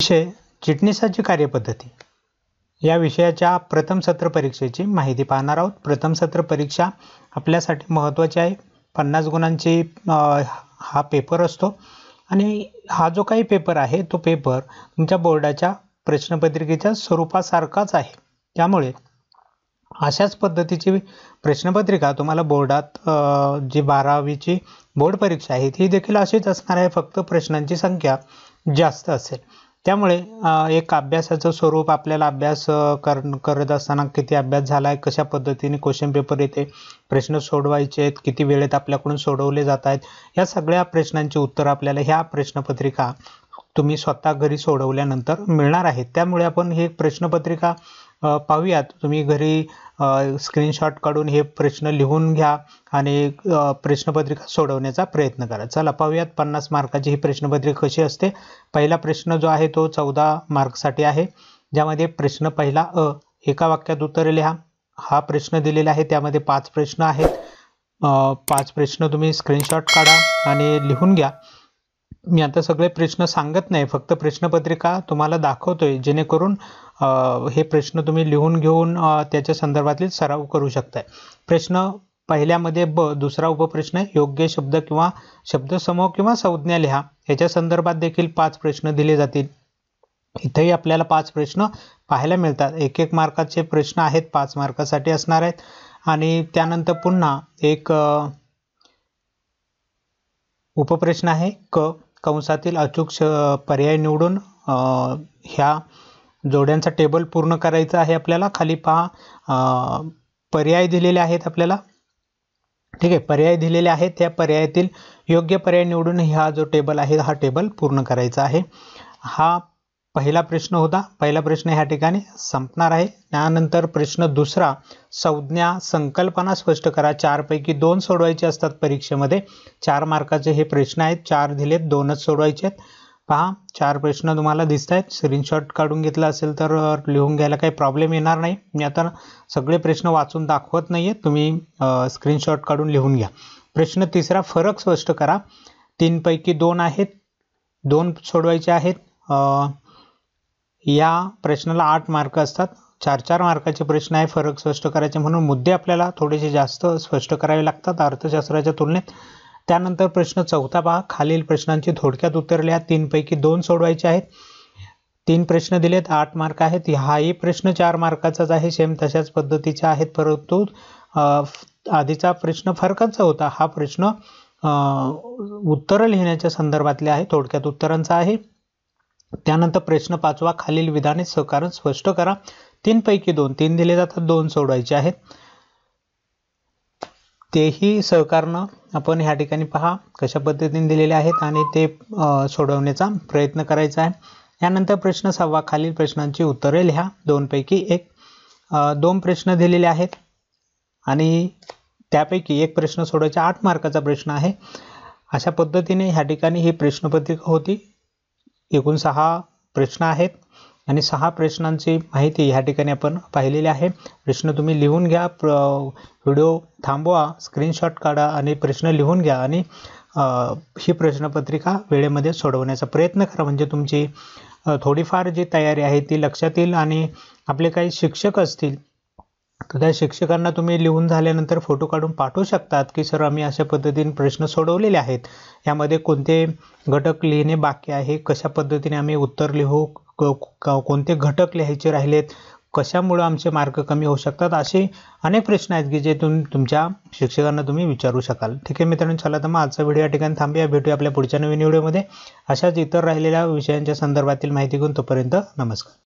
विषय चिटणीसाची कार्यपद्धती या विषयाच्या प्रथम सत्र परीक्षेची माहिती पाहणार आहोत। प्रथम सत्र परीक्षा आपल्यासाठी महत्त्वाची आहे। 50 गुणांची हा पेपर असतो आणि हा जो काही पेपर आहे तो पेपर तुमच्या बोर्डाच्या प्रश्नपत्रिकेच्या स्वरूपासारखाच आहे। त्यामुळे अशाच पद्धतीची प्रश्नपत्रिका तुम्हाला बोर्डात जी 12वीची बोर्ड परीक्षा आहे ती देखील अशीच असणार आहे, फक्त प्रश्नांची संख्या जास्त असेल। त्यामुळे एक अभ्यासाचं स्वरूप आपल्याला अभ्यास करत असताना किती अभ्यास झाला आहे, कशा पद्धतीने क्वेश्चन पेपर येते, प्रश्न सोडवायचे आहेत, किती वेळेत आपल्याकडून सोडवले जात आहेत, या सगळ्या प्रश्नांची उत्तर आपल्याला ह्या प्रश्नपत्रिका तुम्ही स्वतः घरी सोडवल्यानंतर मिळणार आहेत। त्यामुळे आपण ही प्रश्नपत्रिका पाहूयात। तुम्ही घरी स्क्रीनशॉट काढून हे प्रश्न लिहून घ्या आणि प्रश्नपत्रिका सोडवण्याचा प्रयत्न करा। चला पाहूयात 50 मार्काची ही प्रश्नपत्रिका कशी असते। पहिला प्रश्न जो आहे तो 14 मार्कसाठी आहे, ज्यामध्ये प्रश्न पहिला एका वाक्यात उत्तरे लिहा। हा प्रश्न दिलेला आहे, त्यामध्ये 5 प्रश्न आहेत। 5 प्रश्न तुम्ही स्क्रीनशॉट काढा आणि लिहून घ्या। मी आता सगळे प्रश्न सांगत नाही, फक्त प्रश्नपत्रिका तुम्हाला दाखवतोय, जेणेकरून हे प्रश्न तुम्ही लिहून घेऊन त्याच्या संदर्भातील सराव करू शकताय। प्रश्न पहिल्यामध्ये दुसरा उपप्रश्न आहे, योग्य शब्द किंवा शब्दसमूह किंवा संज्ञा लिहा। याच्या संदर्भात देखील 5 प्रश्न दिले जातील। इथेही आपल्याला 5 प्रश्न पाहायला मिळतात। 1-1 मार्काचे प्रश्न आहेत, 5 मार्कासाठी असणार आहेत। आणि त्यानंतर पुन्हा एक उपप्रश्न आहे, कंसातील अचूक पर्याय निवडून ह्या जोड्यांचा टेबल पूर्ण करायचा आहे आपल्याला। खाली पहा पर्याय दिलेले आहेत आपल्याला, ठीक आहे। पर्याय दिलेले आहेत, त्या पर्यायातील योग्य पर्याय निवडून हा जो टेबल आहे हा टेबल पूर्ण करायचा आहे। हा पहिला प्रश्न होता। पहिला प्रश्न ह्या ठिकाणी संपणार आहे। त्यानंतर प्रश्न दुसरा, संज्ञा संकल्पना स्पष्ट करा। 4 पैकी 2 सोडवायचे असतात परीक्षेमध्ये। 4 मार्काचे हे प्रश्न आहेत, 4 दिलेत, 2च सोडवायचे आहेत। पहा 4 प्रश्न तुम्हाला दिसत आहेत। स्क्रीनशॉट काढून घेतला असेल तर लिहून घ्यायला काही प्रॉब्लेम येणार नाही। मी आता सगळे प्रश्न वाचून दाखवत नाहीये, तुम्ही स्क्रीनशॉट काढून लिहून घ्या। प्रश्न तिसरा, फरक स्पष्ट करा। 3 पैकी 2 आहेत, 2 सोडवायचे आहेत। या प्रश्नाला 8 मार्क असतात। 4-4 मार्काचे प्रश्न आहे, फरक स्पष्ट करायचे म्हणून मुद्दे आपल्याला थोडेसे जास्त स्पष्ट करावे लागतात अर्थशास्त्राच्या तुलनेत। त्यानंतर प्रश्न चौथा पहा, खालील प्रश्नांची थोडक्यात उत्तर लिहा। 3 पैकी 2 सोडवायचे आहेत। 3 प्रश्न दिलेत, 8 मार्क आहेत। हाही प्रश्न 4 मार्काचाच आहे, सेम तशाच पद्धतीचे आहेत, परंतु आधीचा प्रश्न फरकाचा होता। हा प्रश्न उत्तर लिहिण्याच्या संदर्भातले आहे, थोडक्यात उत्तरांचा आहे। त्यानंतर प्रश्न 5वा, खालील विधाने सहकारण स्पष्ट करा। 3 पैकी 2, 3 दिले जातात, 2 सोडवायचे आहेत। तेही सहकारण आपण ह्या ठिकाणी पहा कशा पद्धतीने दिलेले आहेत आणि ते सोडवण्याचा प्रयत्न करायचा आहे। यानंतर प्रश्न 6वा, खालील प्रश्नांची उत्तरे लिहा। 2 पैकी 1, 2 प्रश्न दिलेले आहेत आणि त्यापैकी 1 प्रश्न सोडवायचा, 8 मार्काचा प्रश्न आहे। अशा पद्धतीने ह्या ठिकाणी ही प्रश्नपत्रिका होती। एकूण 6 प्रश्न आहेत आणि 6 प्रश्नांची माहिती ह्या ठिकाणी आपण पाहिलेली आहे। प्रश्न तुम्ही लिहून घ्या, व्हिडिओ थांबवा, स्क्रीनशॉट काढा आणि प्रश्न लिहून घ्या आणि ही प्रश्नपत्रिका वेळेमध्ये सोडवण्याचा प्रयत्न करा, म्हणजे तुमची थोडीफार जी तयारी आहे ती लक्षात येईल। आणि आपले काही शिक्षक असतील तर त्या शिक्षकांना तुम्ही लिहून झाल्यानंतर फोटो काढून पाठवू शकतात की सर आम्ही अशा पद्धतीने प्रश्न सोडवलेले आहेत, यामध्ये कोणते घटक लिहिणे बाकी आहे, कशा पद्धतीने आम्ही उत्तर लिहू, कोणते घटक लिहायचे राहिलेत, कशामुळे आमचे मार्क कमी होऊ शकतात, असे अनेक प्रश्न आहेत की जे तुमच्या शिक्षकांना तुम्ही विचारू शकाल। ठीक आहे मित्रांनो, चला तर मग आजचा व्हिडिओ या ठिकाणी थांबूया। भेटूया आपल्या पुढच्या नवीन व्हिडिओमध्ये अशाच इतर राहिलेल्या विषयांच्या संदर्भातील माहिती घेऊन। तोपर्यंत नमस्कार।